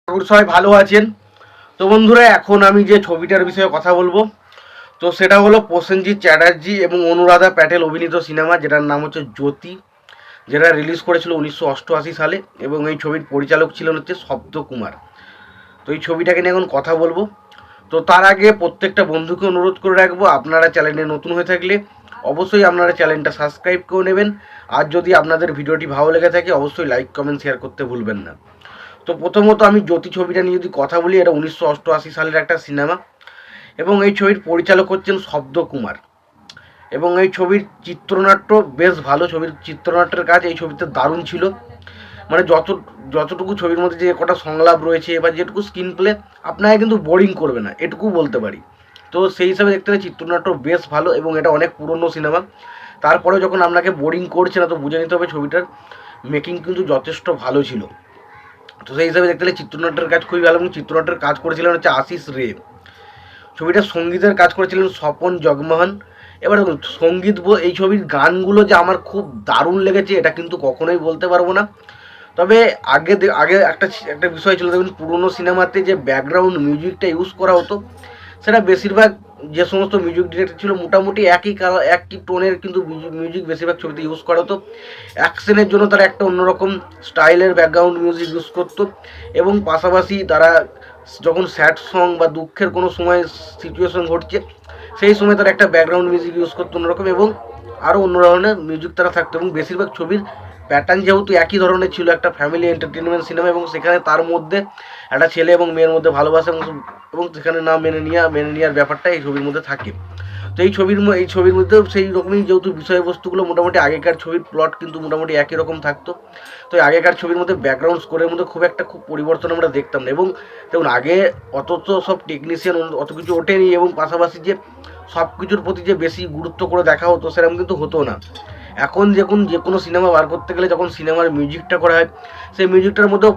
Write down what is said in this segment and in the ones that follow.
সবাই ভালো আছেন। তো বন্ধুরা, এখন আমি যে ছবিটার বিষয়ে কথা বলবো, তো সেটা হলো প্রসেনজিৎ চ্যাটার্জি এবং অনুরাধা প্যাটেল অভিনীত সিনেমা, যেটার নাম হচ্ছে জ্যোতি, যেটা রিলিজ করেছিল 1988 সালে এবং এই ছবির পরিচালক ছিলেন হচ্ছে শব্দ কুমার। তো এই ছবিটাকে নিয়ে এখন কথা বলবো। তো তার আগে প্রত্যেকটা বন্ধুকে অনুরোধ করে রাখবো, আপনারা চ্যানেলে নতুন হয়ে থাকলে অবশ্যই আপনারা চ্যানেলটা সাবস্ক্রাইব করে নেবেন। আর যদি আপনাদের ভিডিওটি ভালো লেগে থাকে অবশ্যই লাইক কমেন্ট শেয়ার করতে ভুলবেন না। তো প্রথমত আমি জ্যোতি ছবিটা নিয়ে যদি কথা বলি, এটা 1988 সালের একটা সিনেমা এবং এই ছবির পরিচালক হচ্ছেন শব্দ কুমার। এবং এই ছবির চিত্রনাট্য বেশ ভালো, ছবির চিত্রনাট্যের কাজ এই ছবিতে দারুণ ছিল। মানে যতটুকু ছবির মধ্যে যে কটা সংলাপ রয়েছে বা যেটুকু স্ক্রিন প্লে, আপনাকে কিন্তু বোরিং করবে না, এটুকু বলতে পারি। তো সেই হিসাবে দেখতে গেলে চিত্রনাট্য বেশ ভালো এবং এটা অনেক পুরনো সিনেমা। তারপরে যখন আপনাকে বোরিং করছে না, তো বুঝে নিতে হবে ছবিটার মেকিং কিন্তু যথেষ্ট ভালো ছিল। তো সেই হিসাবে দেখতে গেলে চিত্রনাট্যের কাজ খুবই ভালো এবং চিত্রনাট্যের কাজ করেছিলেন হচ্ছে আশিস রে। ছবিটার সঙ্গীতের কাজ করেছিলেন স্বপন জগমোহন। এবার দেখুন, সঙ্গীত এই ছবির গানগুলো যে আমার খুব দারুণ লেগেছে এটা কিন্তু কখনোই বলতে পারবো না। তবে আগে আগে একটা একটা বিষয় ছিল, দেখুন পুরোনো সিনেমাতে যে ব্যাকগ্রাউন্ড মিউজিকটা ইউজ করা হতো, সেটা বেশিরভাগ যে সমস্ত মিউজিক ডিরেক্টর ছিল মোটামুটি একই কালার একই টোনের কিন্তু মিউজিক বেশিরভাগ ছবিতে ইউজ করা হতো। অ্যাকশনের জন্য তারা একটা অন্যরকম স্টাইলের ব্যাকগ্রাউন্ড মিউজিক ইউজ করতো এবং পাশাপাশি তারা যখন স্যাড সং বা দুঃখের কোনো সময় সিচুয়েশন ঘটছে সেই সময় তারা একটা ব্যাকগ্রাউন্ড মিউজিক ইউজ করতো অন্যরকম এবং আরও অন্য ধরনের মিউজিক তারা থাকতো। এবং বেশিরভাগ ছবির প্যাটার্ন যেহেতু একই ধরনের ছিল, একটা ফ্যামিলি এন্টারটেনমেন্ট সিনেমা, এবং সেখানে তার মধ্যে একটা ছেলে এবং মেয়ের মধ্যে ভালোবাসা এবং সেখানে না মেনে নেওয়ার ব্যাপারটা এই ছবির মধ্যে থাকে। তো এই ছবির মধ্যেও সেই রকমই যেহেতু বিষয়বস্তুগুলো মোটামুটি আগেকার ছবির প্লট কিন্তু মোটামুটি একই রকম থাকতো। তো আগেকার ছবির মধ্যে ব্যাকগ্রাউন্ড স্কোরের মধ্যে খুব পরিবর্তন আমরা দেখতাম না। এবং দেখুন, আগে অত তো সব টেকনিশিয়ান অত কিছু ওঠেনি এবং পাশাপাশি যে সব কিছুর প্রতি যে বেশি গুরুত্ব করে দেখা হতো সেরকম কিন্তু হতো না। এখন দেখুন, যে কোনো সিনেমা বার করতে গেলে যখন সিনেমার মিউজিকটা করা হয়, সেই মিউজিকটার মধ্যেও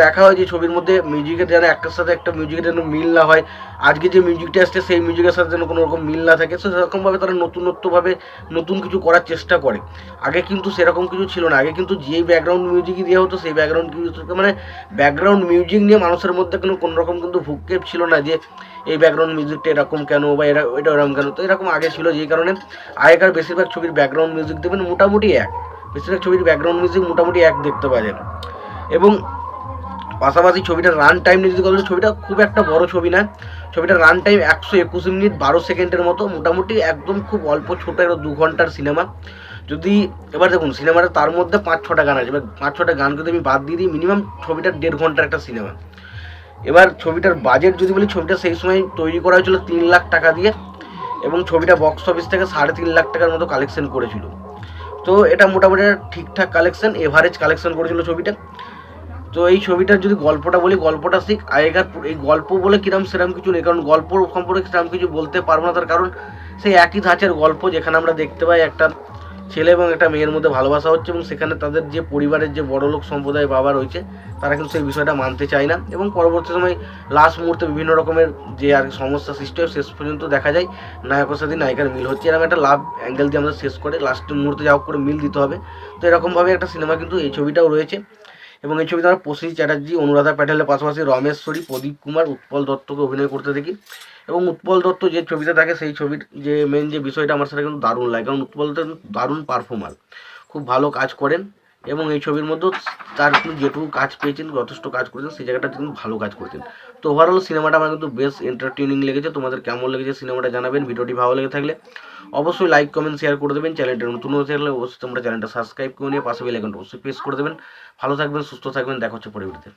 দেখা হয় যে ছবির মধ্যে মিউজিকের যেন একটার সাথে একটা মিউজিকের যেন মিল না হয়। আজকে যে মিউজিকটা আসছে সেই মিউজিকের সাথে যেন কোনো রকম মিল না থাকে, তো সেরকমভাবে তারা নতুনত্বভাবে নতুন কিছু করার চেষ্টা করে। আগে কিন্তু সেরকম কিছু ছিল না। আগে কিন্তু যেই ব্যাকগ্রাউন্ড মিউজিকই দেওয়া হতো সেই ব্যাকগ্রাউন্ড মানে ব্যাকগ্রাউন্ড মিউজিক নিয়ে মানুষের মধ্যে কোনো রকম কিন্তু ভূক্ষেপ ছিল না যে এই ব্যাকগ্রাউন্ড মিউজিকটা এরকম কেন বা এটা এরকম কেন। তো এরকম আগে ছিল, যেই কারণে আগেকার বেশিরভাগ ছবির ব্যাকগ্রাউন্ড মিউজিক দেবেন মোটামুটি এক, বেশিরভাগ ছবির ব্যাকগ্রাউন্ড মিউজিক মোটামুটি এক দেখতে পাওয়া যায়। এবং পাশাপাশি ছবিটার রান টাইম নিয়ে যদি কথা, ছবিটা খুব একটা বড় ছবি না। ছবিটার রান টাইম 121 মিনিট 12 সেকেন্ডের মতো, মোটামুটি একদম খুব অল্প ছোটো, একটা 2 ঘন্টার সিনেমা। যদি এবার দেখুন সিনেমাটা তার মধ্যে 5-6টা গান আছে, এবার 5-6টা গান যদি আমি বাদ দিয়ে দিই, মিনিমাম ছবিটার 1.5 ঘন্টার একটা সিনেমা। এবার ছবিটার বাজেট যদি বলি, ছবিটা সেই সময় তৈরি করা হয়েছিল 3 লাখ টাকা দিয়ে এবং ছবিটা বক্স অফিস থেকে 3.5 লাখ টাকার মতো কালেকশন করেছিল। তো এটা মোটামুটি ঠিকঠাক কালেকশন, এভারেজ কালেকশন করেছিল ছবিটা। তো এই ছবিটার যদি গল্পটা বলি, গল্পটা ঠিক আগেকার এই গল্প বলে কিরম সেরকম কিছু নেই, কারণ গল্প সম্পর্কে সেরকম কিছু বলতে পারবো না, তার কারণ সেই একই ধাঁচের গল্প, যেখানে আমরা দেখতে পাই একটা ছেলে এবং একটা মেয়ের মধ্যে ভালোবাসা হচ্ছে এবং সেখানে তাদের যে পরিবারের যে বড়লোক সম্প্রদায় বাবা রয়েছে তারা কিন্তু সেই বিষয়টা মানতে চায় না এবং পরবর্তী সময় লাস্ট মুহূর্তে বিভিন্ন রকমের যে আর সমস্যা সৃষ্টি হয়, শেষ পর্যন্ত দেখা যায় নায়কের সাথে নায়িকার মিল হচ্ছে, এরকম একটা লাভ অ্যাঙ্গেল দিয়ে আমরা শেষ করে লাস্ট মুহূর্তে যা হোক করে মিল দিতে হবে। তো এরকমভাবে একটা সিনেমা কিন্তু এই ছবিটাও রয়েছে। এবং এই ছবিতে আমরা প্রসেনজিৎ চ্যাটার্জি, অনুরাধা প্যাটেলের পাশাপাশি রমেশ্বরী, প্রদীপ কুমার, উৎপল দত্তকে অভিনয় করতে দেখি। এবং উৎপল দত্ত যে ছবিতে থাকে সেই ছবির যে মেন যে বিষয়টা আমার সেটা কিন্তু দারুণ লাগে, কারণ উৎপল দত্ত দারুণ পারফর্মার, খুব ভালো কাজ করেন। এবং এই ছবির মধ্যেও তার কিন্তু যেটুকু কাজ পেয়েছেন, যথেষ্ট কাজ করেছেন, সেই জায়গাটা কিন্তু ভালো কাজ করেছেন। তো ওভারঅল সিনেমাটা আমার কিন্তু বেশ এন্টারটেনিং লেগেছে। তোমাদের কেমন লেগেছে সিনেমাটা জানাবেন। ভিডিওটি ভালো লেগে থাকলে অবশ্যই লাইক কমেন্ট শেয়ার করে দেবেন। চ্যানেলটা নতুন হয়ে থাকলে অবশ্যই তোমরা চ্যানেলটা সাবস্ক্রাইব করে নিয়ে পাশে বেল আইকনটা অবশ্যই প্রেস করে দেবেন। ভালো থাকবেন, সুস্থ থাকবেন, দেখা হচ্ছে পরবর্তীতে।